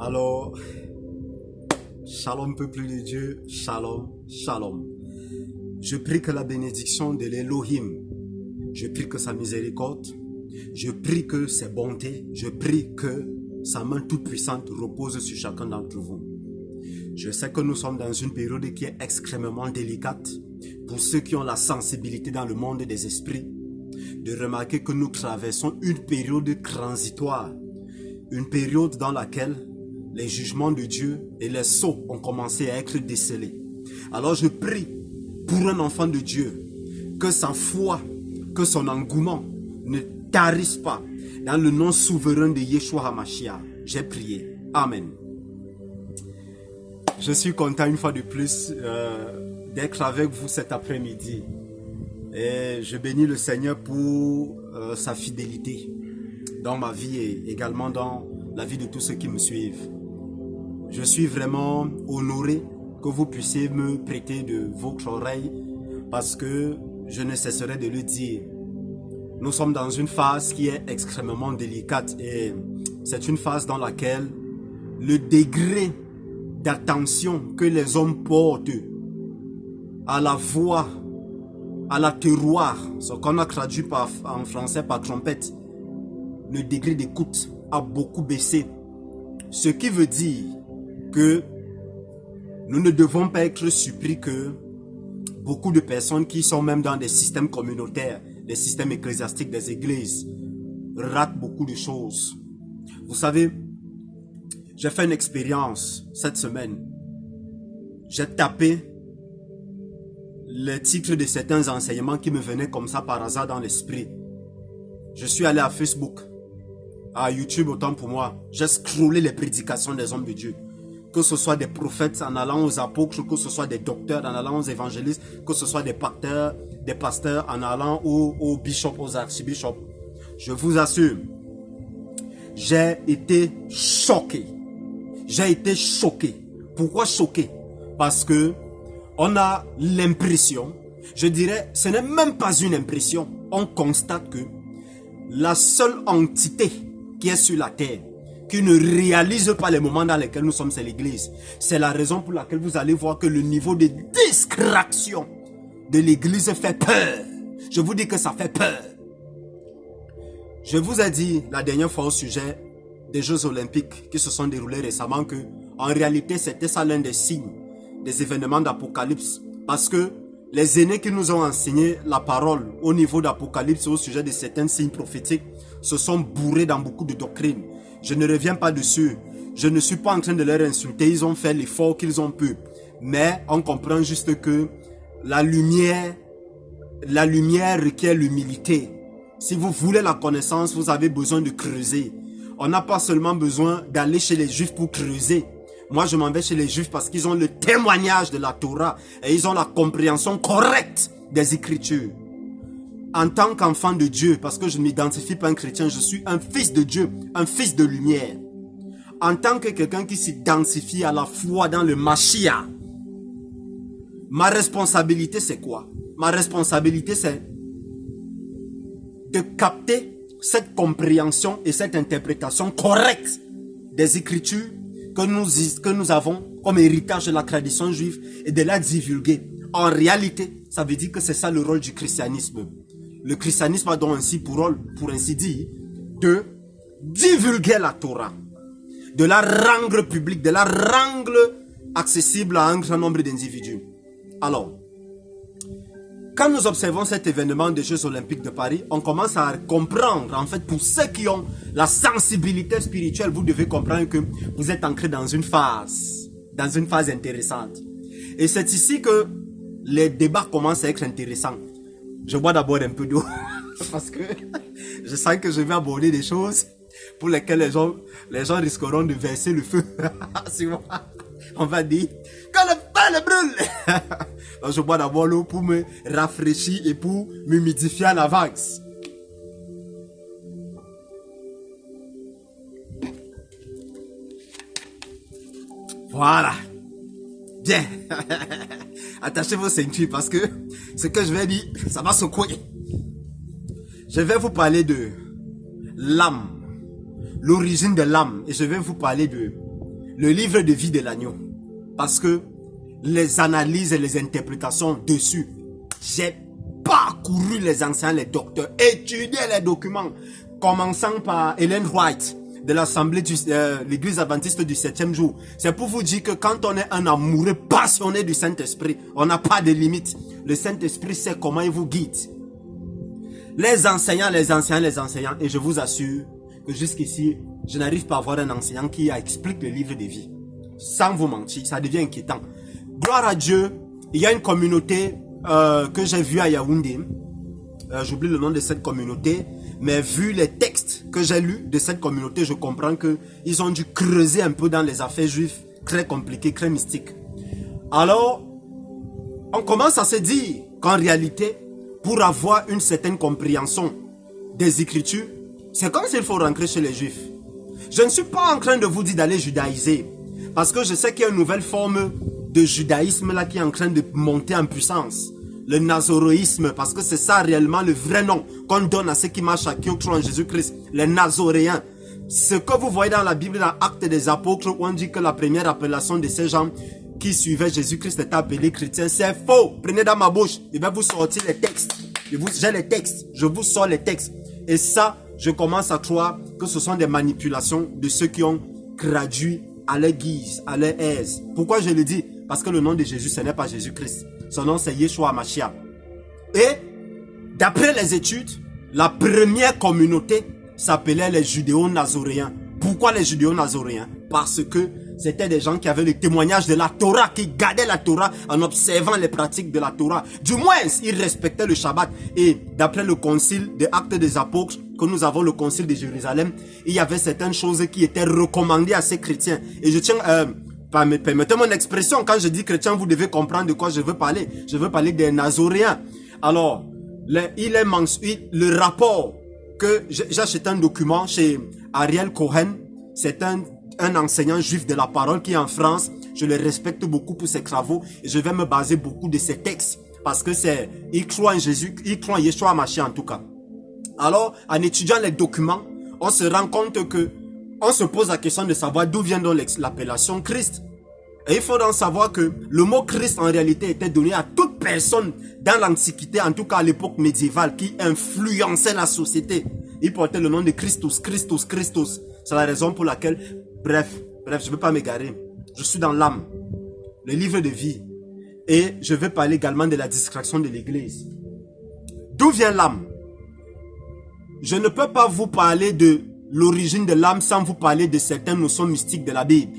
Alors, shalom peuple de Dieu, shalom, shalom. Je prie que la bénédiction de l'Elohim, je prie que sa miséricorde, je prie que ses bontés, je prie que sa main toute puissante repose sur chacun d'entre vous. Je sais que nous sommes dans une période qui est extrêmement délicate pour ceux qui ont la sensibilité dans le monde des esprits, de remarquer que nous traversons une période transitoire, une période dans laquelle les jugements de Dieu et les sceaux ont commencé à être décelés. Alors je prie pour un enfant de Dieu que sa foi, que son engouement ne tarisse pas. Dans le nom souverain de Yeshua HaMashiach, j'ai prié. Amen. Je suis content une fois de plus d'être avec vous cet après-midi. Et je bénis le Seigneur pour sa fidélité dans ma vie et également dans la vie de tous ceux qui me suivent. Je suis vraiment honoré que vous puissiez me prêter de votre oreille parce que je ne cesserai de le dire. Nous sommes dans une phase qui est extrêmement délicate et c'est une phase dans laquelle le degré d'attention que les hommes portent à la voix, à la terroir, ce qu'on a traduit en français par trompette, le degré d'écoute a beaucoup baissé. Ce qui veut dire que nous ne devons pas être surpris que beaucoup de personnes qui sont même dans des systèmes communautaires, des systèmes ecclésiastiques des églises, ratent beaucoup de choses. Vous savez, j'ai fait une expérience cette semaine. J'ai tapé les titres de certains enseignements qui me venaient comme ça par hasard dans l'esprit. Je suis allé à Facebook, à YouTube autant pour moi. J'ai scrollé les prédications des hommes de Dieu. Que ce soit des prophètes en allant aux apôtres, que ce soit des docteurs en allant aux évangélistes, que ce soit des pasteurs en allant aux bishops, aux archibishops. Je vous assure, j'ai été choqué. J'ai été choqué. Pourquoi choqué? Parce que on a l'impression, je dirais, ce n'est même pas une impression. On constate que la seule entité qui est sur la terre, qui ne réalise pas les moments dans lesquels nous sommes, c'est l'église. C'est la raison pour laquelle vous allez voir que le niveau de distraction de l'église fait peur. Je vous dis que ça fait peur. Je vous ai dit la dernière fois au sujet des Jeux Olympiques qui se sont déroulés récemment que en réalité c'était ça l'un des signes des événements d'Apocalypse. Parce que les aînés qui nous ont enseigné la parole au niveau d'Apocalypse au sujet de certains signes prophétiques se sont bourrés dans beaucoup de doctrines. Je ne reviens pas dessus. Je ne suis pas en train de leur insulter. Ils ont fait l'effort qu'ils ont pu. Mais on comprend juste que la lumière requiert l'humilité. Si vous voulez la connaissance, vous avez besoin de creuser. On n'a pas seulement besoin d'aller chez les Juifs pour creuser. Moi, je m'en vais chez les Juifs parce qu'ils ont le témoignage de la Torah et ils ont la compréhension correcte des Écritures. En tant qu'enfant de Dieu, parce que je ne m'identifie pas un chrétien, je suis un fils de Dieu, un fils de lumière. En tant que quelqu'un qui s'identifie à la foi dans le Mashiach, ma responsabilité c'est quoi? Ma responsabilité c'est de capter cette compréhension et cette interprétation correcte des Écritures que nous avons comme héritage de la tradition juive et de la divulguer. En réalité, ça veut dire que c'est ça le rôle du christianisme. Le christianisme a donc ainsi pour rôle, pour ainsi dire, de divulguer la Torah, de la rendre publique, de la rendre accessible à un grand nombre d'individus. Alors, quand nous observons cet événement des Jeux Olympiques de Paris, on commence à comprendre, en fait, pour ceux qui ont la sensibilité spirituelle, vous devez comprendre que vous êtes ancré dans une phase intéressante. Et c'est ici que les débats commencent à être intéressants. Je bois d'abord un peu d'eau, parce que je sens que je vais aborder des choses pour lesquelles les gens risqueront de verser le feu sur moi. On va dire que le feu le brûle. Donc je bois d'abord l'eau pour me rafraîchir et pour m'humidifier en avance. Voilà. Bien. Attachez vos ceintures parce que ce que je vais dire, ça va secouer. Je vais vous parler de l'âme. L'origine de l'âme. Et je vais vous parler de le livre de vie de l'agneau. Parce que les analyses et les interprétations dessus, j'ai parcouru les anciens, les docteurs, étudié les documents, commençant par Ellen White de l'Assemblée de l'Église adventiste du 7e jour. C'est pour vous dire que quand on est un amoureux passionné du Saint-Esprit, on n'a pas de limite. Le Saint-Esprit sait comment il vous guide. Les enseignants, et je vous assure que jusqu'ici, je n'arrive pas à voir un enseignant qui explique le livre de vie. Sans vous mentir, ça devient inquiétant. Gloire à Dieu, il y a une communauté que j'ai vue à Yaoundé. J'oublie le nom de cette communauté, mais vu les textes que j'ai lus de cette communauté, je comprends qu'ils ont dû creuser un peu dans les affaires juives, très compliquées, très mystiques. Alors, on commence à se dire qu'en réalité, pour avoir une certaine compréhension des Écritures, c'est comme s'il faut rentrer chez les Juifs. Je ne suis pas en train de vous dire d'aller judaïser, parce que je sais qu'il y a une nouvelle forme de judaïsme là qui est en train de monter en puissance. Le nazoréisme, parce que c'est ça réellement le vrai nom qu'on donne à ceux qui marchent à qui croient en Jésus-Christ, les nazoréens. Ce que vous voyez dans la Bible, dans Actes des Apôtres, où on dit que la première appellation de ces gens qui suivaient Jésus-Christ est appelé chrétien, c'est faux. Prenez dans ma bouche, je vais vous sortir les textes. J'ai les textes, je vous sors les textes. Et ça, je commence à croire que ce sont des manipulations de ceux qui ont traduit à leur guise, à leur aise. Pourquoi je le dis? Parce que le nom de Jésus, ce n'est pas Jésus-Christ. Son nom, c'est Yeshua Mashiach. Et, d'après les études, la première communauté s'appelait les Judéo-Nazoréens. Pourquoi les Judéo-Nazoréens? Parce que c'était des gens qui avaient le témoignage de la Torah, qui gardaient la Torah en observant les pratiques de la Torah. Du moins, ils respectaient le Shabbat. Et d'après le concile des Actes des Apôtres, que nous avons le concile de Jérusalem, il y avait certaines choses qui étaient recommandées à ces chrétiens. Et je tiens... permettez mon expression, quand je dis chrétien, vous devez comprendre de quoi je veux parler. Je veux parler des Nazoréens. Alors, le rapport que j'ai acheté un document chez Ariel Cohen, c'est un enseignant juif de la parole qui est en France. Je le respecte beaucoup pour ses travaux et je vais me baser beaucoup de ses textes parce que il croit en Jésus, il croit en Yeshua Mashiach en tout cas. Alors, en étudiant les documents, on se rend compte que on se pose la question de savoir d'où vient donc l'appellation Christ. Et il faut donc savoir que le mot Christ en réalité était donné à toute personne dans l'Antiquité, en tout cas à l'époque médiévale, qui influençait la société. Il portait le nom de Christus, Christus, Christus. C'est la raison pour laquelle, bref, je ne veux pas m'égarer. Je suis dans l'âme, le livre de vie. Et je vais parler également de la distraction de l'église. D'où vient l'âme? Je ne peux pas vous parler de l'origine de l'âme sans vous parler de certaines notions mystiques de la Bible.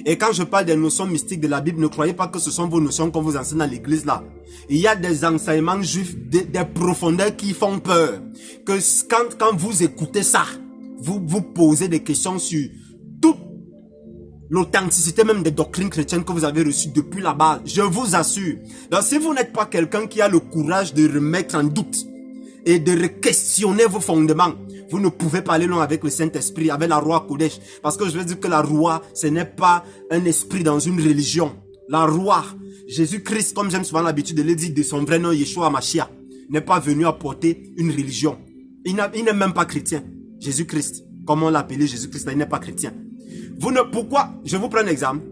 Et quand je parle des notions mystiques de la Bible, ne croyez pas que ce sont vos notions qu'on vous enseigne dans l'église là. Il y a des enseignements juifs, des profondeurs qui font peur. Que quand vous écoutez ça, vous vous posez des questions sur toute l'authenticité même des doctrines chrétiennes que vous avez reçues depuis la base. Je vous assure. Donc si vous n'êtes pas quelqu'un qui a le courage de remettre en doute et de questionner vos fondements, vous ne pouvez pas aller loin avec le Saint-Esprit, avec la Roi Kodesh. Parce que je veux dire que la Roi, ce n'est pas un esprit dans une religion. La Roi, Jésus-Christ, comme j'aime souvent l'habitude de le dire, de son vrai nom, Yeshua Mashiach, n'est pas venu apporter une religion. Il n'est même pas chrétien. Jésus-Christ, comme on l'appelait Jésus-Christ, il n'est pas chrétien. Pourquoi, je vous prends un exemple.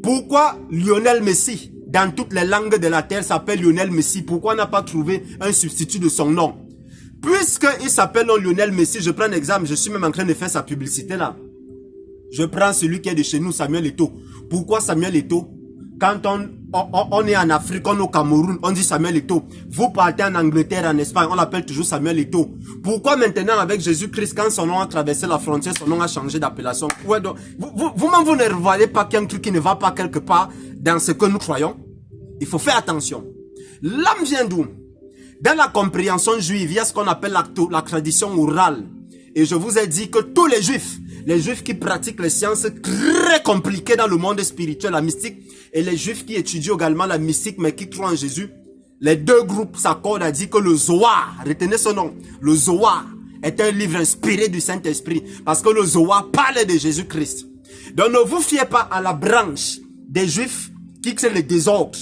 Pourquoi Lionel Messi, dans toutes les langues de la terre, s'appelle Lionel Messi? Pourquoi on n'a pas trouvé un substitut de son nom? Puisqu'il s'appelle Lionel Messi, je prends un exemple, je suis même en train de faire sa publicité là. Je prends celui qui est de chez nous, Samuel Eto'o. Pourquoi Samuel Eto'o? Quand on est en Afrique, on est au Cameroun, on dit Samuel Eto'o. Vous partez en Angleterre, en Espagne, on l'appelle toujours Samuel Eto'o. Pourquoi maintenant avec Jésus-Christ, quand son nom a traversé la frontière, son nom a changé d'appellation? Ouais, donc, vous-même, vous ne voyez pas qu'il y a un truc qui ne va pas quelque part dans ce que nous croyons? Il faut faire attention. L'âme vient d'où? Dans la compréhension juive, il y a ce qu'on appelle la tradition orale. Et je vous ai dit que tous les juifs qui pratiquent les sciences très compliquées dans le monde spirituel, la mystique, et les juifs qui étudient également la mystique mais qui croient en Jésus, les deux groupes s'accordent à dire que le Zohar, retenez ce nom, le Zohar est un livre inspiré du Saint-Esprit. Parce que le Zohar parle de Jésus-Christ. Donc ne vous fiez pas à la branche des juifs qui créent le désordre,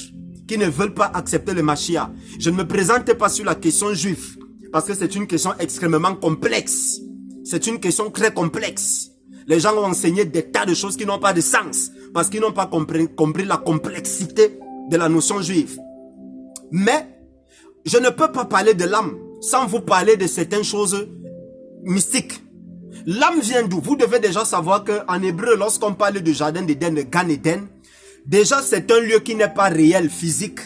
qui ne veulent pas accepter le Mashiach. Je ne me présente pas sur la question juive, parce que c'est une question extrêmement complexe. C'est une question très complexe. Les gens ont enseigné des tas de choses qui n'ont pas de sens. parce qu'ils n'ont pas compris la complexité de la notion juive. Mais je ne peux pas parler de l'âme sans vous parler de certaines choses mystiques. L'âme vient d'où? Vous devez déjà savoir qu'en hébreu, lorsqu'on parle du jardin d'Éden, de Gan Eden, déjà c'est un lieu qui n'est pas réel, physique.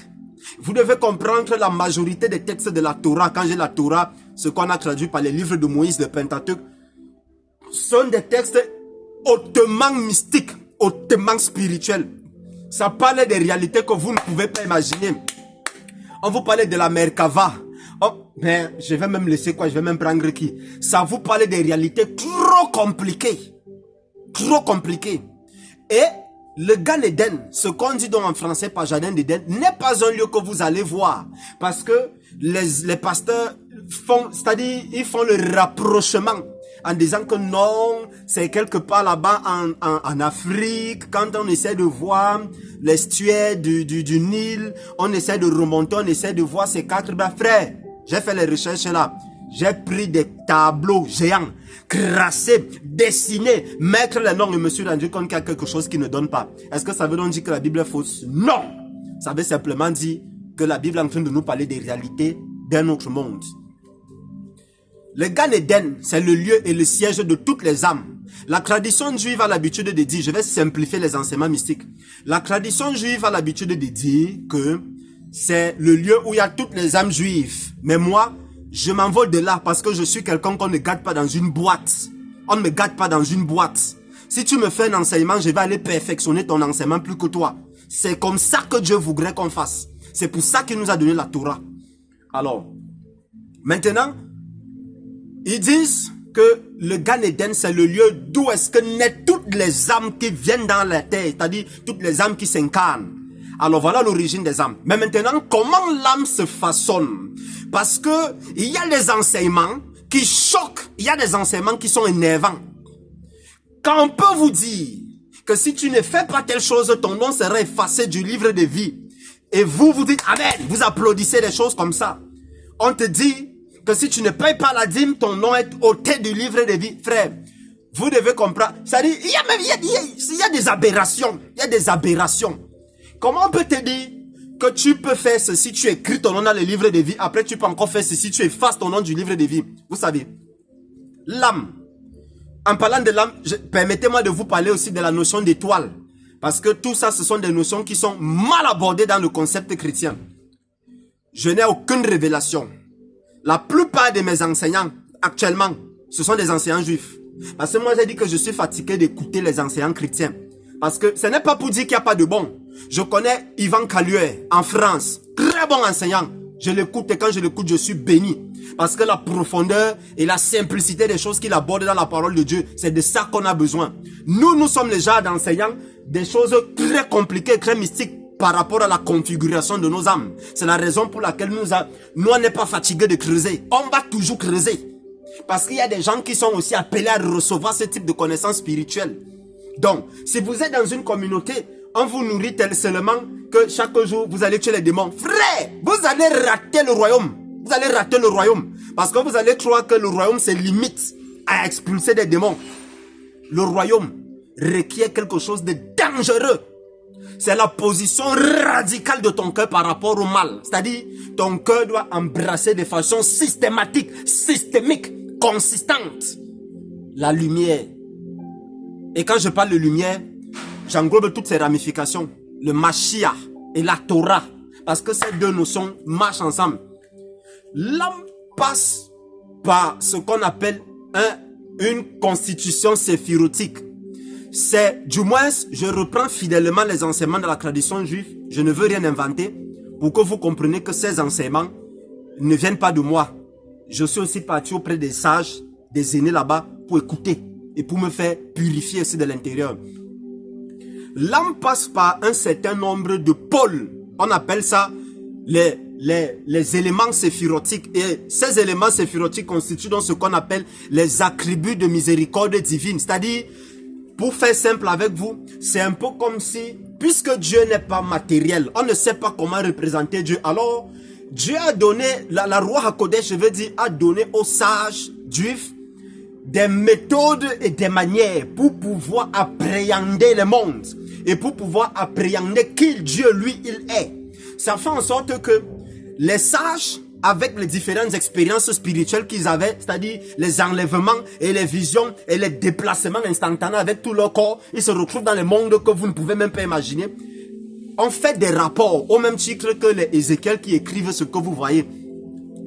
Vous devez comprendre que la majorité des textes de la Torah, quand j'ai la Torah, ce qu'on a traduit par les livres de Moïse, le Pentateuque, sont des textes hautement mystiques, hautement spirituels. Ça parle des réalités que vous ne pouvez pas imaginer. On vous parlait de la Merkava. Oh, mais je vais même laisser quoi? Je vais même prendre qui? Ça vous parle des réalités trop compliquées. Trop compliquées. Et le Gan Eden, ce qu'on dit donc en français par jardin d'Éden, n'est pas un lieu que vous allez voir. Parce que les pasteurs font, c'est-à-dire, ils font le rapprochement en disant que non, c'est quelque part là-bas en Afrique. Quand on essaie de voir l'estuaire du Nil, on essaie de remonter, on essaie de voir ces quatre bras. Frère, j'ai fait les recherches là. J'ai pris des tableaux géants, crassés, dessinés, mettre les noms et me suis rendu compte qu'il y a quelque chose qui ne donne pas. Est-ce que ça veut donc dire que la Bible est fausse? Non! Ça veut simplement dire que la Bible est en train de nous parler des réalités d'un autre monde. Le Gan Eden, c'est le lieu et le siège de toutes les âmes. La tradition juive a l'habitude de dire, je vais simplifier les enseignements mystiques. La tradition juive a l'habitude de dire que c'est le lieu où il y a toutes les âmes juives. Mais moi, je m'envole de là parce que je suis quelqu'un qu'on ne garde pas dans une boîte. On ne me garde pas dans une boîte. Si tu me fais un enseignement, je vais aller perfectionner ton enseignement plus que toi. C'est comme ça que Dieu voudrait qu'on fasse. C'est pour ça qu'il nous a donné la Torah. Alors, maintenant, ils disent que le Gan Eden, c'est le lieu d'où est-ce que naissent toutes les âmes qui viennent dans la terre, c'est-à-dire toutes les âmes qui s'incarnent. Alors voilà l'origine des âmes. Mais maintenant, comment l'âme se façonne? Parce que il y a des enseignements qui choquent, il y a des enseignements qui sont énervants. Quand on peut vous dire que si tu ne fais pas telle chose, ton nom sera effacé du livre de vie. Et vous dites Amen, vous applaudissez des choses comme ça. On te dit que si tu ne payes pas la dîme, ton nom est ôté du livre de vie. Frère, vous devez comprendre. C'est-à-dire, il y a des aberrations. Il y a des aberrations. Comment on peut te dire que tu peux faire ceci, tu écris ton nom dans le livre de vie, après tu peux encore faire ceci, tu effaces ton nom du livre de vie. Vous savez, l'âme. En parlant de l'âme, permettez-moi de vous parler aussi de la notion d'étoile. Parce que tout ça, ce sont des notions qui sont mal abordées dans le concept chrétien. Je n'ai aucune révélation. La plupart de mes enseignants, actuellement, ce sont des enseignants juifs. Parce que moi, j'ai dit que je suis fatigué d'écouter les enseignants chrétiens. Parce que ce n'est pas pour dire qu'il n'y a pas de bon. Je connais Yvan Caluet en France. Très bon enseignant. Je l'écoute et quand je l'écoute, je suis béni. Parce que la profondeur et la simplicité des choses qu'il aborde dans la parole de Dieu, c'est de ça qu'on a besoin. Nous sommes les gens d'enseignants des choses très compliquées, très mystiques par rapport à la configuration de nos âmes. C'est la raison pour laquelle nous on n'est pas fatigués de creuser. On va toujours creuser. Parce qu'il y a des gens qui sont aussi appelés à recevoir ce type de connaissances spirituelles. Donc, si vous êtes dans une communauté, on vous nourrit seulement que chaque jour, vous allez tuer les démons. Frère, vous allez rater le royaume. Vous allez rater le royaume. Parce que vous allez croire que le royaume se limite à expulser des démons. Le royaume requiert quelque chose de dangereux. C'est la position radicale de ton cœur par rapport au mal. C'est-à-dire, ton cœur doit embrasser de façon systématique, systémique, consistante la lumière. Et quand je parle de lumière, j'englobe toutes ces ramifications. Le Mashiach et la Torah. Parce que ces deux notions marchent ensemble. L'âme passe par ce qu'on appelle une constitution séphirotique. C'est, du moins, je reprends fidèlement les enseignements de la tradition juive. Je ne veux rien inventer pour que vous compreniez que ces enseignements ne viennent pas de moi. Je suis aussi parti auprès des sages, des aînés là-bas pour écouter et pour me faire purifier aussi de l'intérieur. L'âme passe par un certain nombre de pôles. On appelle ça les éléments séphirotiques. Et ces éléments séphirotiques constituent donc ce qu'on appelle les attributs de miséricorde divine. C'est-à-dire, pour faire simple avec vous, c'est un peu comme si, puisque Dieu n'est pas matériel, on ne sait pas comment représenter Dieu. Alors, Dieu a donné, la Roi HaKodesh, je veux dire, a donné aux sages juifs des méthodes et des manières pour pouvoir appréhender le monde et pour pouvoir appréhender qui Dieu, lui, il est. Ça fait en sorte que les sages, avec les différentes expériences spirituelles qu'ils avaient, c'est-à-dire les enlèvements et les visions et les déplacements instantanés avec tout leur corps, ils se retrouvent dans les mondes que vous ne pouvez même pas imaginer. On fait des rapports au même titre que les Ézéchiel qui écrivent ce que vous voyez.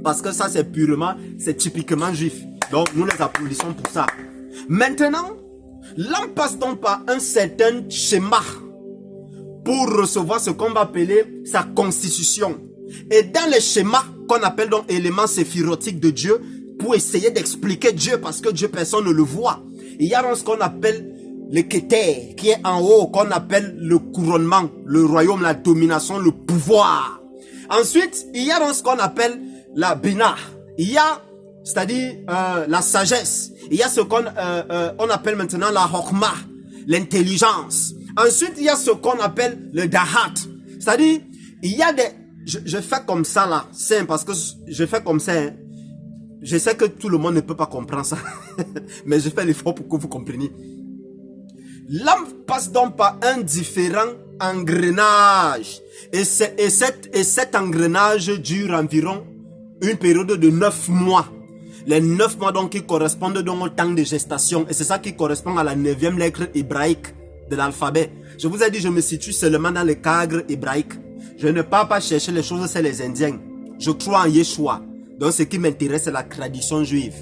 Parce que ça c'est typiquement juif. Donc nous les applaudissons pour ça. Maintenant, l'homme passe donc par un certain schéma pour recevoir ce qu'on va appeler sa constitution. Et dans les schémas qu'on appelle donc éléments séphirotiques de Dieu, pour essayer d'expliquer Dieu, parce que Dieu personne ne le voit. Il y a donc ce qu'on appelle le Keter, qui est en haut, qu'on appelle le couronnement, le royaume, la domination, le pouvoir. Ensuite, il y a donc ce qu'on appelle la Bina. Il y a, c'est-à-dire la sagesse. Il y a ce qu'on on appelle maintenant la Hokmah, l'intelligence. Ensuite, il y a ce qu'on appelle le Dahat. C'est-à-dire, il y a des... Je fais comme ça là, c'est parce que je fais comme ça. Hein. Je sais que tout le monde ne peut pas comprendre ça. Mais je fais l'effort pour que vous compreniez. L'âme passe donc par un différent engrenage. Et cet engrenage dure environ une période de 9 mois. Les 9 mois donc qui correspondent donc au temps de gestation. Et c'est ça qui correspond à la 9e lettre hébraïque de l'alphabet. Je vous ai dit, je me situe seulement dans le cadre hébraïque. Je ne pars pas chercher les choses, c'est les Indiens. Je crois en Yeshua. Donc ce qui m'intéresse, c'est la tradition juive.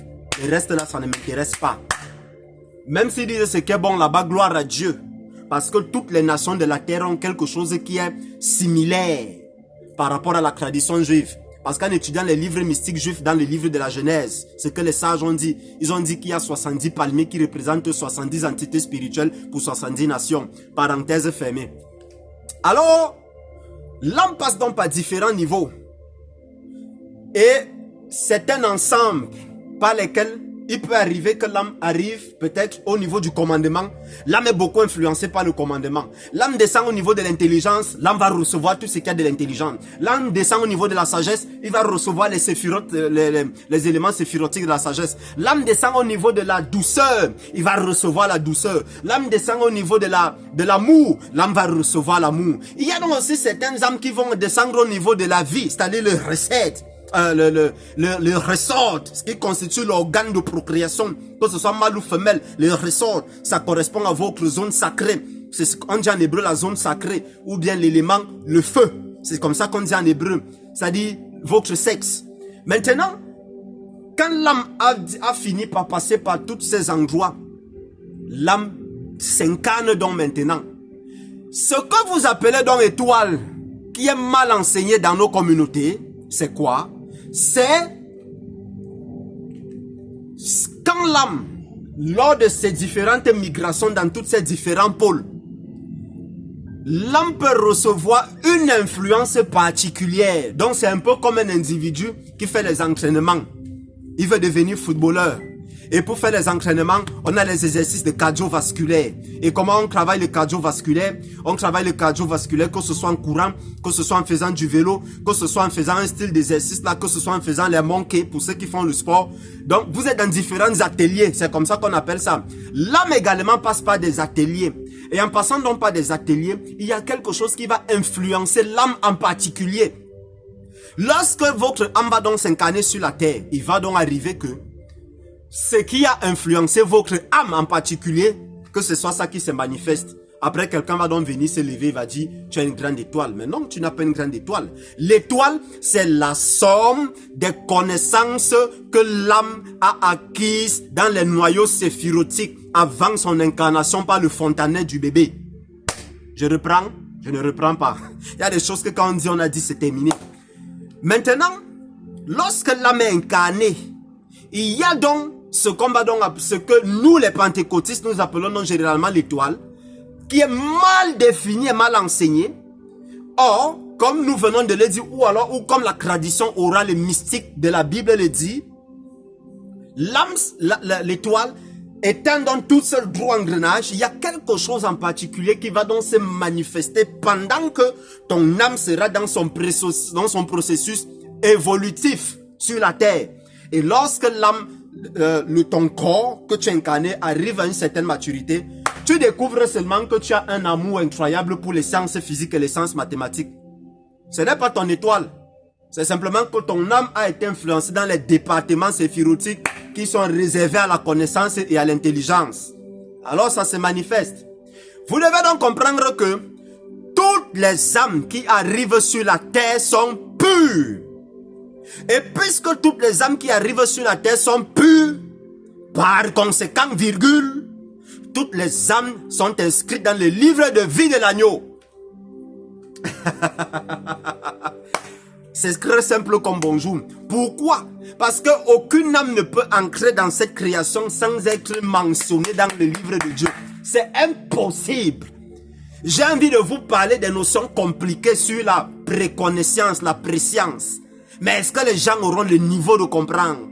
Le reste là, ça ne m'intéresse pas. Même s'ils disent ce qui est bon là-bas, gloire à Dieu. Parce que toutes les nations de la terre ont quelque chose qui est similaire par rapport à la tradition juive. Parce qu'en étudiant les livres mystiques juifs dans le livre de la Genèse, ce que les sages ont dit, ils ont dit qu'il y a 70 palmiers qui représentent 70 entités spirituelles pour 70 nations. Parenthèse fermée. Alors, l'homme passe donc par différents niveaux. Et c'est un ensemble par lesquels il peut arriver que l'âme arrive peut-être au niveau du commandement. L'âme est beaucoup influencée par le commandement. L'âme descend au niveau de l'intelligence. L'âme va recevoir tout ce qu'il y a de l'intelligence. L'âme descend au niveau de la sagesse. Il va recevoir les séphirotes, les éléments séphirotiques de la sagesse. L'âme descend au niveau de la douceur. Il va recevoir la douceur. L'âme descend au niveau de l'amour. L'âme va recevoir l'amour. Il y a donc aussi certaines âmes qui vont descendre au niveau de la vie, c'est-à-dire le recette. Le ressort, ce qui constitue l'organe de procréation, que ce soit mâle ou femelle, le ressort, ça correspond à votre zone sacrée. C'est ce qu'on dit en hébreu la zone sacrée, ou bien l'élément, le feu. C'est comme ça qu'on dit en hébreu. Ça dit votre sexe. Maintenant, quand l'âme a fini par passer par tous ces endroits, l'âme s'incarne donc maintenant. Ce que vous appelez donc étoile, qui est mal enseigné dans nos communautés, c'est quoi? C'est quand l'âme, lors de ces différentes migrations dans tous ces différents pôles, l'âme peut recevoir une influence particulière. Donc c'est un peu comme un individu qui fait les entraînements. Il veut devenir footballeur. Et pour faire les entraînements, on a les exercices de cardiovasculaire. Et comment on travaille le cardiovasculaire? On travaille le cardiovasculaire, que ce soit en courant, que ce soit en faisant du vélo, que ce soit en faisant un style d'exercice là, que ce soit en faisant les monkeys pour ceux qui font le sport. Donc, vous êtes dans différents ateliers. C'est comme ça qu'on appelle ça. L'âme également passe par des ateliers. Et en passant donc par des ateliers, il y a quelque chose qui va influencer l'âme en particulier. Lorsque votre âme va donc s'incarner sur la terre, il va donc arriver que ce qui a influencé votre âme en particulier, que ce soit ça qui se manifeste. Après, quelqu'un va donc venir se lever, il va dire, tu as une grande étoile. Mais non, tu n'as pas une grande étoile. L'étoile, c'est la somme des connaissances que l'âme a acquises dans les noyaux séphirotiques avant son incarnation par le fontanet du bébé. Je reprends, je ne reprends pas. Il y a des choses que quand on dit, on a dit, c'est terminé. Maintenant, lorsque l'âme est incarnée, il y a donc ce que nous les pentecôtistes nous appelons donc généralement l'étoile, qui est mal défini et mal enseigné. Or, comme nous venons de le dire, ou comme la tradition orale et mystique de la Bible le dit, l'étoile étant dans tout ce gros engrenage, il y a quelque chose en particulier qui va donc se manifester pendant que ton âme sera dans son processus évolutif sur la terre. Et lorsque ton corps que tu as incarné arrive à une certaine maturité, tu découvres seulement que tu as un amour incroyable pour les sciences physiques et les sciences mathématiques. Ce n'est pas ton étoile. C'est simplement que ton âme a été influencée dans les départements séphirotiques qui sont réservés à la connaissance et à l'intelligence. Alors ça se manifeste. Vous devez donc comprendre que toutes les âmes qui arrivent sur la terre sont pures. Et puisque toutes les âmes qui arrivent sur la terre sont pures, par conséquent, virgule, toutes les âmes sont inscrites dans le livre de vie de l'agneau. C'est très simple comme bonjour. Pourquoi? Parce qu'aucune âme ne peut entrer dans cette création sans être mentionnée dans le livre de Dieu. C'est impossible. J'ai envie de vous parler des notions compliquées sur la préconnaissance, la préscience. Mais est-ce que les gens auront le niveau de comprendre?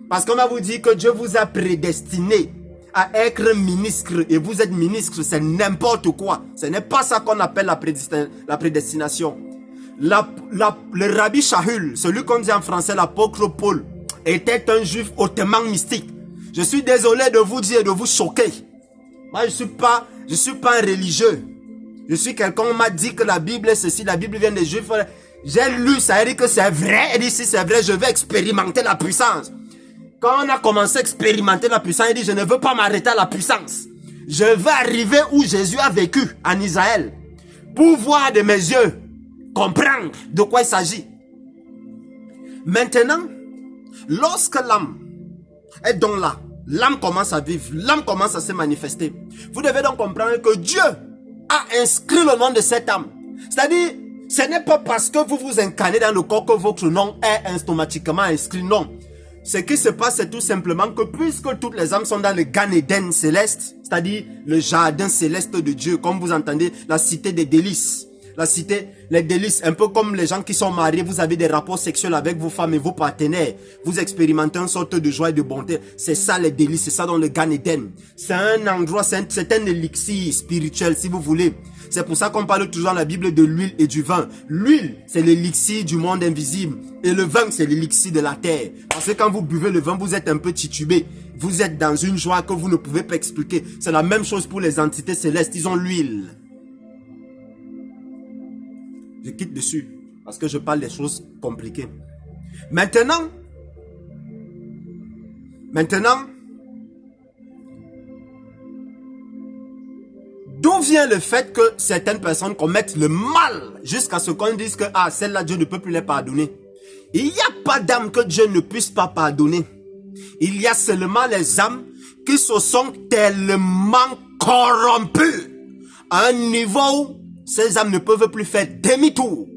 Parce qu'on va vous dire que Dieu vous a prédestiné à être ministre et vous êtes ministre, c'est n'importe quoi. Ce n'est pas ça qu'on appelle la prédestination. Le rabbi Shaul, celui qu'on dit en français l'apôtre Paul, était un juif hautement mystique. Je suis désolé de vous dire et de vous choquer. Moi, je suis pas un religieux. Je suis quelqu'un, on m'a dit que la Bible est ceci, la Bible vient des juifs. J'ai lu, ça dit que c'est vrai. Et dit si c'est vrai, je vais expérimenter la puissance. Quand on a commencé à expérimenter la puissance, il dit je ne veux pas m'arrêter à la puissance. Je veux arriver où Jésus a vécu, en Israël. Pour voir de mes yeux, comprendre de quoi il s'agit. Maintenant, lorsque l'âme est donc là, l'âme commence à vivre, l'âme commence à se manifester. Vous devez donc comprendre que Dieu a inscrit le nom de cette âme. C'est-à-dire, ce n'est pas parce que vous vous incarnez dans le corps que votre nom est automatiquement inscrit. Non. Ce qui se passe, c'est tout simplement que puisque toutes les âmes sont dans le Gan Eden céleste, c'est-à-dire le jardin céleste de Dieu, comme vous entendez, la cité des délices. La cité, les délices, un peu comme les gens qui sont mariés, vous avez des rapports sexuels avec vos femmes et vos partenaires. Vous expérimentez une sorte de joie et de bonté. C'est ça les délices, c'est ça dans le Gan Eden. C'est un endroit, c'est un élixir spirituel, si vous voulez. C'est pour ça qu'on parle toujours dans la Bible de l'huile et du vin. L'huile, c'est l'élixir du monde invisible. Et le vin, c'est l'élixir de la terre. Parce que quand vous buvez le vin, vous êtes un peu titubé. Vous êtes dans une joie que vous ne pouvez pas expliquer. C'est la même chose pour les entités célestes. Ils ont l'huile. Je quitte dessus. Parce que je parle des choses compliquées. Maintenant, d'où vient le fait que certaines personnes commettent le mal jusqu'à ce qu'on dise que celle-là, Dieu ne peut plus les pardonner? Il n'y a pas d'âme que Dieu ne puisse pas pardonner. Il y a seulement les âmes qui se sont tellement corrompues à un niveau où ces âmes ne peuvent plus faire demi-tour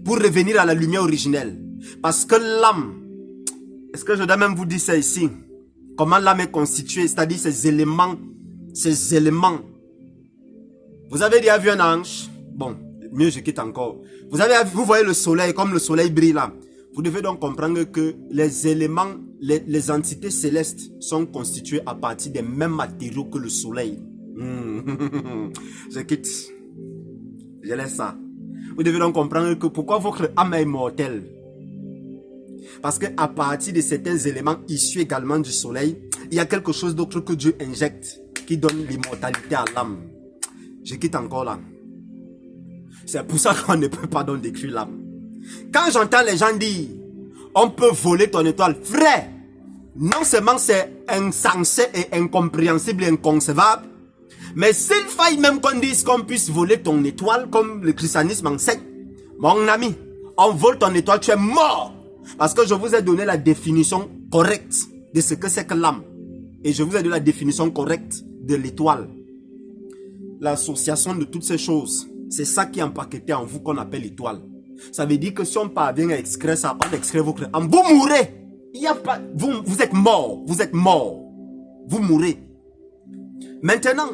pour revenir à la lumière originelle. Parce que l'âme, est-ce que je dois même vous dire ça ici? Comment l'âme est constituée, c'est-à-dire ces éléments. Vous avez déjà vu un ange? Bon, mieux je quitte encore. Vous voyez le soleil, comme le soleil brille là. Vous devez donc comprendre que les éléments, les entités célestes sont constituées à partir des mêmes matériaux que le soleil. Je quitte. Je laisse ça. Vous devez donc comprendre que pourquoi votre âme est immortelle. Parce qu'à partir de certains éléments issus également du soleil, il y a quelque chose d'autre que Dieu injecte qui donne l'immortalité à l'âme. Je quitte encore là. C'est pour ça qu'on ne peut pas donc décrire l'âme. Quand j'entends les gens dire on peut voler ton étoile, frère, non seulement c'est insensé et incompréhensible et inconcevable, mais s'il faille même qu'on dise qu'on puisse voler ton étoile comme le christianisme enseigne, mon ami, on vole ton étoile, tu es mort. Parce que je vous ai donné la définition correcte de ce que c'est que l'âme. Et je vous ai donné la définition correcte de l'étoile. L'association de toutes ces choses, c'est ça qui est empaqueté en vous qu'on appelle étoile. Ça veut dire que si on parvient à extraire ça, on extrait votre âme, vous mourrez. Il y a pas, vous êtes mort, vous êtes mort. Vous mourrez. Maintenant,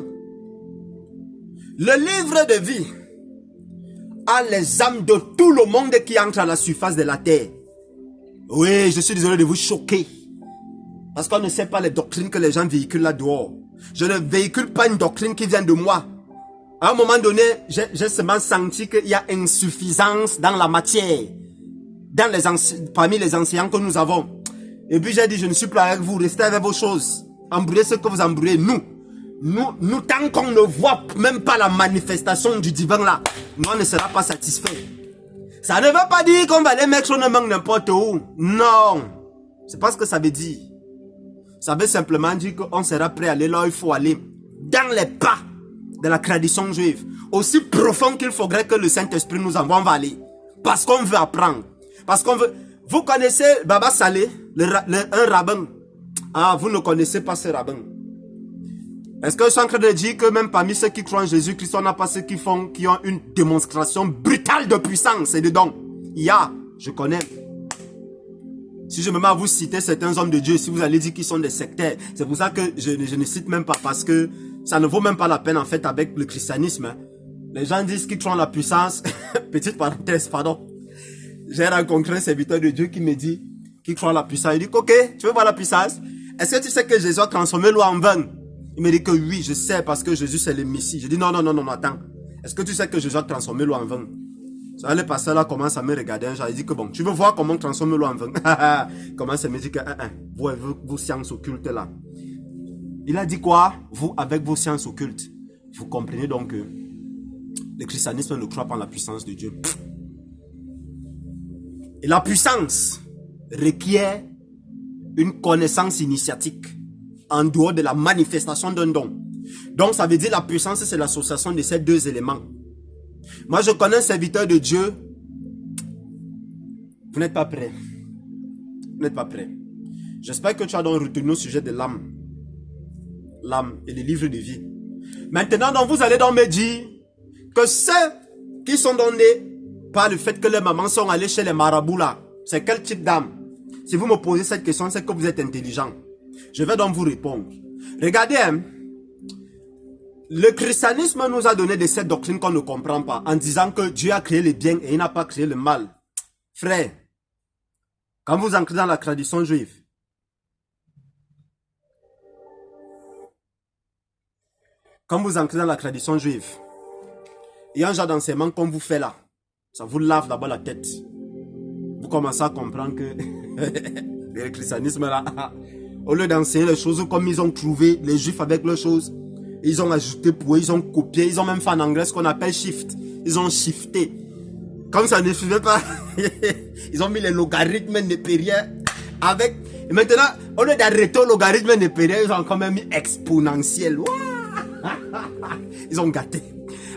le livre de vie a les âmes de tout le monde qui entrent à la surface de la terre. Oui, je suis désolé de vous choquer. Parce qu'on ne sait pas les doctrines que les gens véhiculent là dehors. Je ne véhicule pas une doctrine qui vient de moi. À un moment donné, j'ai seulement senti qu'il y a insuffisance dans la matière. Parmi les enseignants que nous avons. Et puis j'ai dit, je ne suis plus avec vous, restez avec vos choses. Embrouillez ce que vous embrouillez. Nous, tant qu'on ne voit même pas la manifestation du divin là, nous on ne sera pas satisfait. Ça ne veut pas dire qu'on va aller mettre sur nos mains n'importe où. Non. C'est pas ce que ça veut dire. Ça veut simplement dire qu'on sera prêt à aller là où il faut aller. Dans les pas de la tradition juive. Aussi profond qu'il faudrait que le Saint-Esprit nous envoie, on va aller. Parce qu'on veut apprendre. Parce qu'on veut... Vous connaissez Baba Saleh, un rabbin. Ah, vous ne connaissez pas ce rabbin. Est-ce que je suis en train de dire que même parmi ceux qui croient en Jésus-Christ, on n'a pas ceux qui ont une démonstration brutale de puissance et de dons? Il y a, je connais. Si je me mets à vous citer certains hommes de Dieu, si vous allez dire qu'ils sont des sectaires, c'est pour ça que je ne cite même pas, parce que ça ne vaut même pas la peine en fait avec le christianisme. Hein. Les gens disent qu'ils croient en la puissance. Petite parenthèse, pardon. J'ai rencontré un serviteur de Dieu qui me dit qu'il croit en la puissance. Il dit, ok, tu veux voir la puissance? Est-ce que tu sais que Jésus a transformé l'eau en vin? Il me dit que oui, je sais parce que Jésus c'est le Messie. Je dis non, attends. Est-ce que tu sais que Jésus a transformé l'eau en vin? Ça, le pasteur là commence à me regarder un jour. Il dit que bon, tu veux voir comment on transforme l'eau en vin? Il commence à me dire que vos sciences occultes là. Il a dit quoi? Vous, avec vos sciences occultes, vous comprenez donc que le christianisme ne croit pas en la puissance de Dieu. Et la puissance requiert une connaissance initiatique en dehors de la manifestation d'un don. Donc ça veut dire la puissance, c'est l'association de ces deux éléments. Moi je connais un serviteur de Dieu. Vous n'êtes pas prêts. Vous n'êtes pas prêts. J'espère que tu as donc retenu au sujet de l'âme. L'âme et les livres de vie. Maintenant donc vous allez donc me dire que ceux qui sont donnés par le fait que les mamans sont allées chez les marabouts là, c'est quel type d'âme? Si vous me posez cette question, c'est que vous êtes intelligent. Je vais donc vous répondre. Regardez, hein, le christianisme nous a donné de cette doctrine qu'on ne comprend pas, en disant que Dieu a créé le bien et il n'a pas créé le mal. Frère, quand vous entrez dans la tradition juive, il y a un genre d'enseignement qu'on vous fait là. Ça vous lave d'abord la tête. Vous commencez à comprendre que le christianisme là, au lieu d'enseigner les choses comme ils ont trouvé, les juifs avec leurs choses, ils ont ajouté pour eux, ils ont copié, ils ont même fait en anglais ce qu'on appelle shift. Ils ont shifté. Comme ça ne suivait pas, ils ont mis les logarithmes népériens avec... Et maintenant, au lieu d'arrêter au logarithme népérien, ils ont quand même mis exponentiel. Ils ont gâté.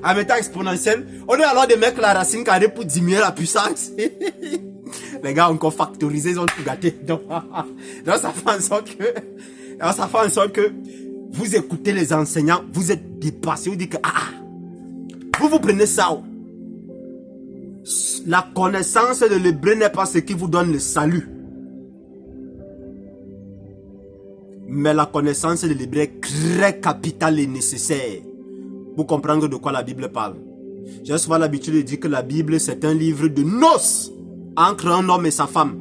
En mettant exponentiel, on est alors de mettre la racine carrée pour diminuer la puissance. Les gars ont encore factorisé, ils ont tout gâté. Donc ça fait en sorte que vous écoutez les enseignants, vous êtes dépassés, vous dites que vous prenez ça. La connaissance de l'hébreu n'est pas ce qui vous donne le salut. Mais la connaissance de l'hébreu est très capitale et nécessaire pour comprendre de quoi la Bible parle. J'ai souvent l'habitude de dire que la Bible c'est un livre de noces entre un homme et sa femme.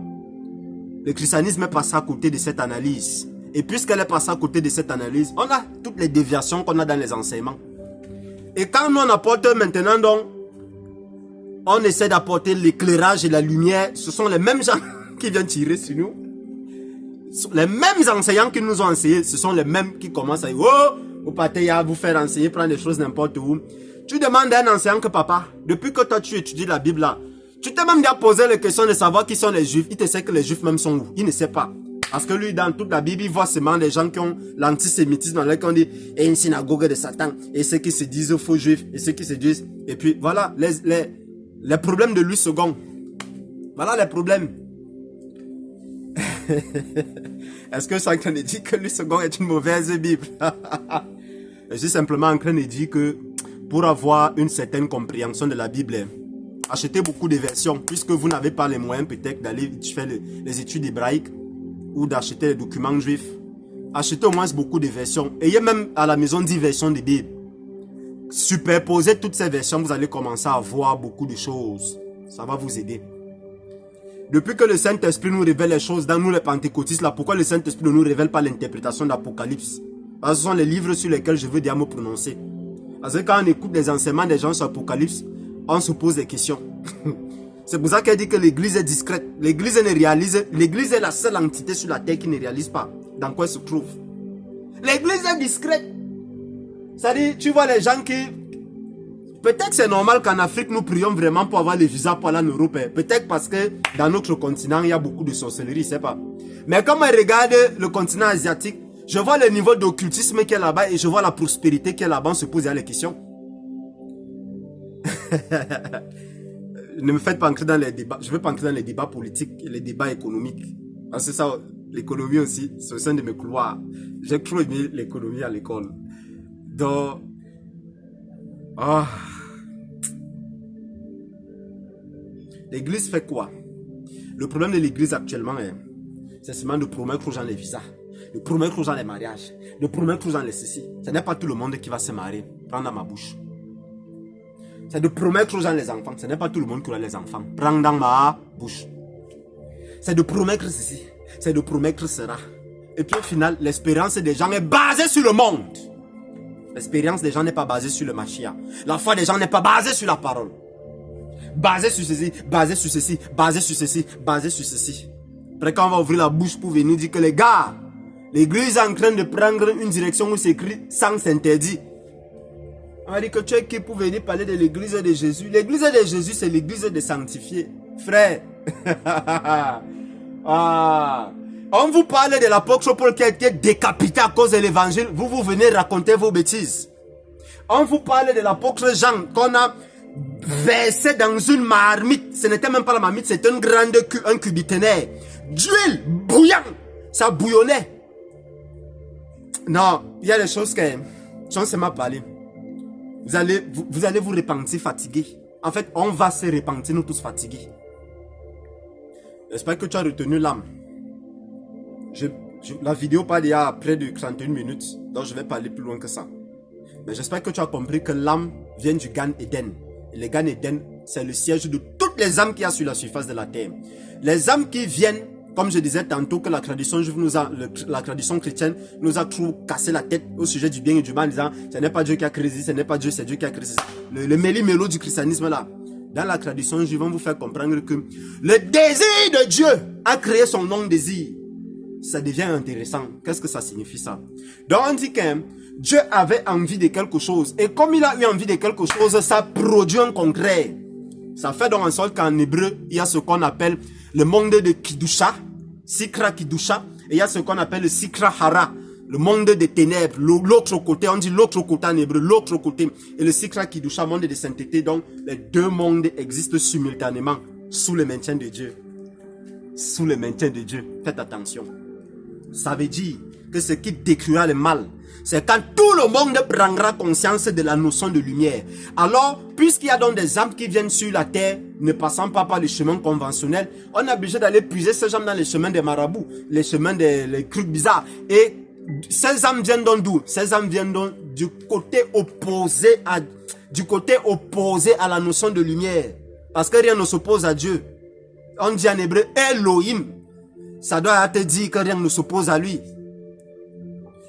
Le christianisme est passé à côté de cette analyse. Et puisqu'elle est passée à côté de cette analyse, on a toutes les déviations qu'on a dans les enseignements. Et quand nous on apporte maintenant donc, on essaie d'apporter l'éclairage et la lumière, ce sont les mêmes gens qui viennent tirer sur nous. Les mêmes enseignants qui nous ont enseigné, ce sont les mêmes qui commencent à dire, oh, vous partez à vous faire enseigner, prendre des choses n'importe où. Tu demandes à un enseignant que papa, depuis que toi tu étudies la Bible là, tu t'es même déjà posé la question de savoir qui sont les juifs. Il te sait que les juifs même sont où? Il ne sait pas. Parce que lui, dans toute la Bible, il voit seulement des gens qui ont l'antisémitisme dans lesquels on dit, et une synagogue de Satan, et ceux qui se disent faux juifs, et ceux qui se disent, et puis voilà, les problèmes de Louis II. Voilà les problèmes. Est-ce que je suis en train de dire que Louis II est une mauvaise Bible? Je suis simplement en train de dire que pour avoir une certaine compréhension de la Bible, achetez beaucoup de versions, puisque vous n'avez pas les moyens peut-être d'aller faire les études hébraïques ou d'acheter les documents juifs. Achetez au moins beaucoup de versions. Ayez même à la maison 10 versions de Bible. Superposez toutes ces versions, vous allez commencer à voir beaucoup de choses. Ça va vous aider. Depuis que le Saint-Esprit nous révèle les choses dans nous les pentecôtistes, là, pourquoi le Saint-Esprit ne nous révèle pas l'interprétation d'Apocalypse? Parce que ce sont les livres sur lesquels je veux déjà me prononcer. Parce que quand on écoute les enseignements des gens sur Apocalypse, on se pose des questions. C'est pour ça qu'elle dit que l'église est discrète. L'église est la seule entité sur la terre qui ne réalise pas dans quoi elle se trouve. L'église est discrète. C'est-à-dire, tu vois les gens qui... Peut-être c'est normal qu'en Afrique, nous prions vraiment pour avoir les visas pour aller en Europe. Peut-être parce que dans notre continent, il y a beaucoup de sorcellerie, je sais pas. Mais quand on regarde le continent asiatique, je vois le niveau d'occultisme qu'il y a là-bas et je vois la prospérité qu'il y a là-bas. On se pose les questions. Ne me faites pas entrer dans les débats. Je ne veux pas entrer dans les débats politiques et les débats économiques. Parce que ça, l'économie aussi, c'est au sein de mes couloirs. J'ai trop aimé l'économie à l'école. Donc... Ah... L'église fait quoi? Le problème de l'église actuellement, c'est seulement de promettre aux gens les visas, de promettre aux gens les mariages, de promettre aux gens les ceci. Ce n'est pas tout le monde qui va se marier. Prends dans ma bouche. C'est de promettre aux gens les enfants. Ce n'est pas tout le monde qui aura les enfants. Prends dans ma bouche. C'est de promettre ceci. C'est de promettre cela. Et puis au final, l'expérience des gens est basée sur le monde. L'expérience des gens n'est pas basée sur le Mashiach. La foi des gens n'est pas basée sur la parole. Basé sur ceci, basé sur ceci, basé sur ceci, basé sur ceci. Après quand on va ouvrir la bouche pour venir dire que les gars, l'église est en train de prendre une direction où c'est écrit sans s'interdit. On va dire que tu es qui pour venir parler de l'église de Jésus. L'église de Jésus, c'est l'église des sanctifiés. Frère. Ah. On vous parle de l'apôtre Paul qui a été décapité à cause de l'évangile. Vous venez raconter vos bêtises. On vous parle de l'apôtre Jean qu'on a versé dans une marmite. Ce n'était même pas la marmite, c'était un cubiténaire d'huile bouillante. Ça bouillonnait. Non, il y a des choses que Jean ne m'a parlé. Vous allez vous repentir fatigué. En fait, on va se repentir nous tous fatigués. J'espère que tu as retenu l'âme. La vidéo parle il y a près de 31 minutes. Donc je vais pas aller plus loin que ça. Mais j'espère que tu as compris que l'âme vient du Gan Eden. Et le Gan Eden, c'est le siège de toutes les âmes qu'il y a sur la surface de la terre. Les âmes qui viennent, comme je disais tantôt, que la tradition juive la tradition chrétienne nous a trop cassé la tête au sujet du bien et du mal, en disant ce n'est pas Dieu qui a créé, ce n'est pas Dieu, c'est Dieu qui a créé. Le méli-mélo du christianisme là. Dans la tradition juive, on vous fait comprendre que le désir de Dieu a créé son non-désir. Ça devient intéressant. Qu'est-ce que ça signifie ça? Donc on dit que Dieu avait envie de quelque chose. Et comme il a eu envie de quelque chose, ça produit un concret. Ça fait donc en sorte qu'en hébreu, il y a ce qu'on appelle le monde de Kidusha, Sikra Kidusha, et il y a ce qu'on appelle le Sikra Hara, le monde des ténèbres, l'autre côté, on dit l'autre côté en hébreu, l'autre côté, et le Sikra Kidusha, monde de sainteté. Donc les deux mondes existent simultanément sous le maintien de Dieu. Sous le maintien de Dieu. Faites attention. Ça veut dire que ce qui décrira le mal, c'est quand tout le monde prendra conscience de la notion de lumière. Alors, puisqu'il y a donc des âmes qui viennent sur la terre, ne passant pas par les chemins conventionnels, on est obligé d'aller puiser ces âmes dans les chemins des marabouts, les chemins des trucs bizarres. Et ces âmes viennent donc d'où? Ces âmes viennent donc du côté opposé à la notion de lumière. Parce que rien ne s'oppose à Dieu. On dit en hébreu Elohim. Ça doit te dire que rien ne s'oppose à lui.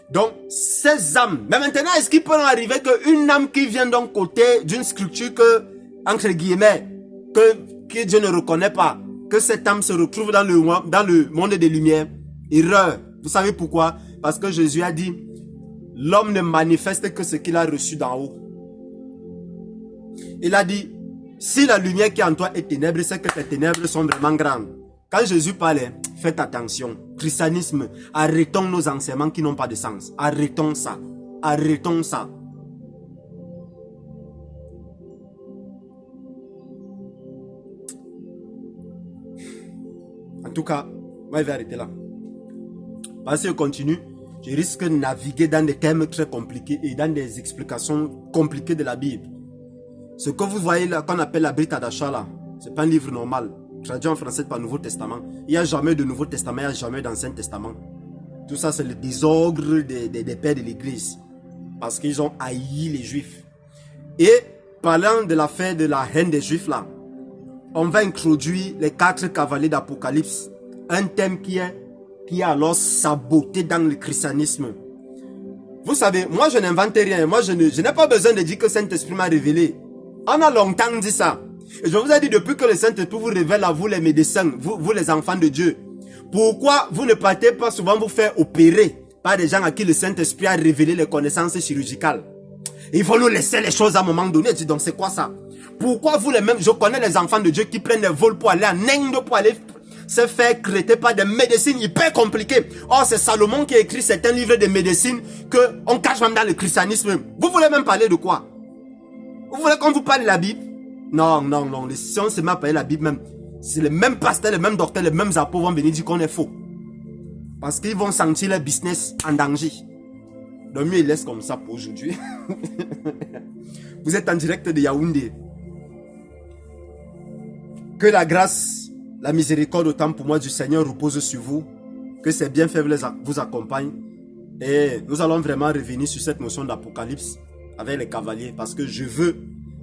Donc, ces âmes. Mais maintenant, est-ce qu'il peut en arriver qu'une âme qui vient d'un côté d'une structure que, entre guillemets, que Dieu ne reconnaît pas, que cette âme se retrouve dans le monde des lumières? Erreur. Vous savez pourquoi? Parce que Jésus a dit, l'homme ne manifeste que ce qu'il a reçu d'en haut. Il a dit, si la lumière qui est en toi est ténèbre, c'est que tes ténèbres sont vraiment grandes. Quand Jésus parlait, faites attention. Christianisme, arrêtons nos enseignements qui n'ont pas de sens. Arrêtons ça. Arrêtons ça. En tout cas, moi je vais arrêter là. Parce que si je continue, je risque de naviguer dans des termes très compliqués et dans des explications compliquées de la Bible. Ce que vous voyez là, qu'on appelle la Brit Hadasha là, c'est pas un livre normal. Traduit en français par Nouveau Testament. Il n'y a jamais de Nouveau Testament, il n'y a jamais d'Ancien Testament. Tout ça, c'est le désordre des pères de l'Église. Parce qu'ils ont haï les Juifs. Et parlant de l'affaire de la haine des Juifs là, on va introduire les 4 cavaliers d'Apocalypse. Un thème qui est alors saboté dans le christianisme. Vous savez, moi je n'invente rien. Moi je n'ai pas besoin de dire que Saint-Esprit m'a révélé. On a longtemps dit ça. Et je vous ai dit, depuis que le Saint-Esprit vous révèle à vous les médecins, vous les enfants de Dieu, pourquoi vous ne partez pas souvent vous faire opérer par des gens à qui le Saint-Esprit a révélé les connaissances chirurgicales? Il faut nous laisser les choses à un moment donné. Je dis donc c'est quoi ça? Pourquoi vous les mêmes, je connais les enfants de Dieu qui prennent des vols pour aller en Inde, pour aller se faire traiter par des médecines hyper compliquées. Or c'est Salomon qui a écrit certains livres de médecine qu'on cache même dans le christianisme. Vous voulez même parler de quoi? Vous voulez qu'on vous parle de la Bible? Non, non, non. Si on se met à parler de la Bible même, c'est les mêmes pasteurs, les mêmes docteurs, les mêmes apôtres vont venir dire qu'on est faux. Parce qu'ils vont sentir leur business en danger. Donc mieux ils laissent comme ça pour aujourd'hui. Vous êtes en direct de Yaoundé. Que la grâce, la miséricorde autant pour moi du Seigneur repose sur vous. Que ses bienfaits vous accompagnent. Et nous allons vraiment revenir sur cette notion d'Apocalypse avec les cavaliers. Parce que je veux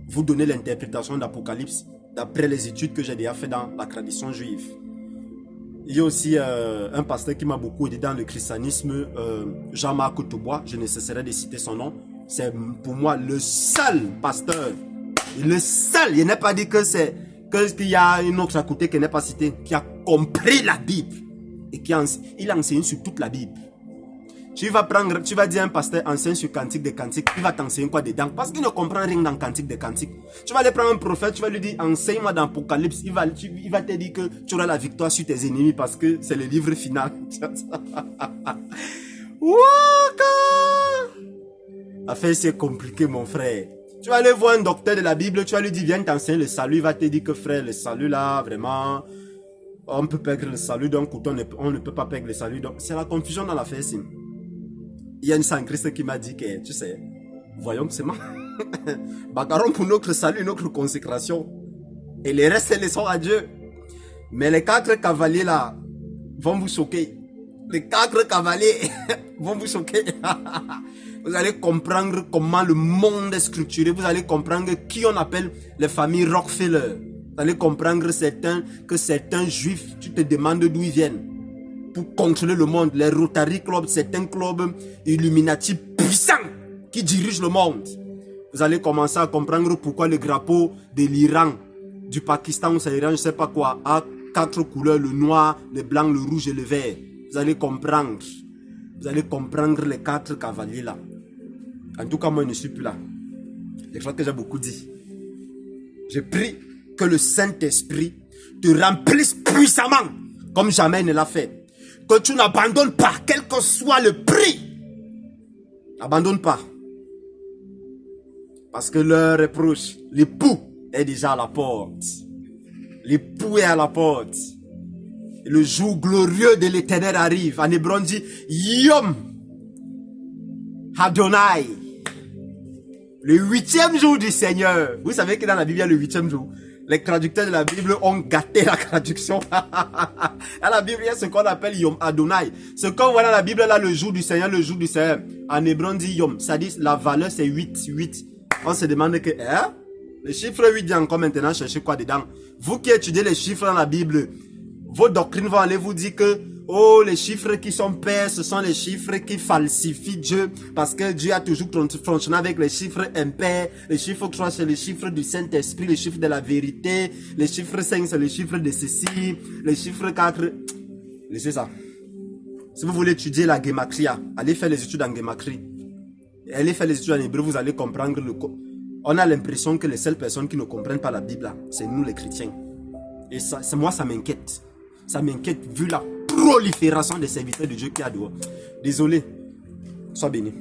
vous donner l'interprétation d'Apocalypse d'après les études que j'ai déjà fait dans la tradition juive. Il y a aussi un pasteur qui m'a beaucoup aidé dans le christianisme, Jean-Marc Toubois, je ne cesserai de citer son nom. C'est pour moi le seul pasteur, le seul, il n'est pas dit que c'est qu'il y a une autre à côté qui n'est pas cité, qui a compris la Bible et il a enseigné sur toute la Bible. Tu vas dire à un pasteur enseigne sur Cantique des Cantiques, il va t'enseigner quoi dedans? Parce qu'il ne comprend rien dans Cantique des Cantiques. Tu vas aller prendre un prophète, tu vas lui dire enseigne-moi dans Apocalypse, il va te dire que tu auras la victoire sur tes ennemis parce que c'est le livre final. Affaire c'est compliqué mon frère. Tu vas aller voir un docteur de la Bible, tu vas lui dire viens t'enseigner le salut, il va te dire que frère le salut là vraiment on peut perdre le salut donc on ne peut pas perdre le salut donc c'est la confusion dans l'affaire. Il y a une saint Christ qui m'a dit que, tu sais, voyons que c'est moi. Bagarons pour notre salut, notre consécration. Et les restes, laissons à Dieu. Mais les 4 cavaliers là, vont vous choquer. Les 4 cavaliers vont vous choquer. Vous allez comprendre comment le monde est structuré. Vous allez comprendre qui on appelle les familles Rockefeller. Vous allez comprendre que certains juifs, tu te demandes d'où ils viennent. Pour contrôler le monde, les Rotary Club, certains clubs Illuminati puissants qui dirigent le monde. Vous allez commencer à comprendre pourquoi le drapeau de l'Iran, du Pakistan ou c'est l'Iran, je ne sais pas quoi, a 4 couleurs, le noir, le blanc, le rouge et le vert. Vous allez comprendre. Vous allez comprendre les 4 cavaliers là. En tout cas, moi, je ne suis plus là. Je crois que j'ai beaucoup dit. Je prie que le Saint-Esprit te remplisse puissamment comme jamais il ne l'a fait. Que tu n'abandonnes pas, quel que soit le prix. N'abandonne pas. Parce que l'heure est proche. L'époux est déjà à la porte. L'époux est à la porte. Et le jour glorieux de l'Éternel arrive. En hébreu, on dit Yom Adonai. Le 8e jour du Seigneur. Vous savez que dans la Bible, il y a le 8e jour. Les traducteurs de la Bible ont gâté la traduction. Dans la Bible, il y a ce qu'on appelle Yom Adonai. Ce qu'on voit dans la Bible, là, le jour du Seigneur, le jour du Seigneur. En hébreu, on dit Yom. Ça dit, la valeur, c'est 8. On se demande que, hein? Le chiffre 8 dit encore maintenant, cherchez quoi dedans? Vous qui étudiez les chiffres dans la Bible, vos doctrines vont aller vous dire que, oh, les chiffres qui sont pairs, ce sont les chiffres qui falsifient Dieu. Parce que Dieu a toujours fonctionné avec les chiffres impairs. Les chiffres 3, c'est les chiffres du Saint-Esprit, les chiffres de la vérité. Les chiffres 5, c'est les chiffres de ceci. Les chiffres 4, laissez ça. Si vous voulez étudier la Gematria, allez faire les études en Gematrie. Allez faire les études en hébreu, vous allez comprendre le... On a l'impression que les seules personnes qui ne comprennent pas la Bible, c'est nous les chrétiens. Et ça, moi, ça m'inquiète. Ça m'inquiète vu la prolifération des serviteurs de Dieu qui y a dehors. Désolé. Sois béni.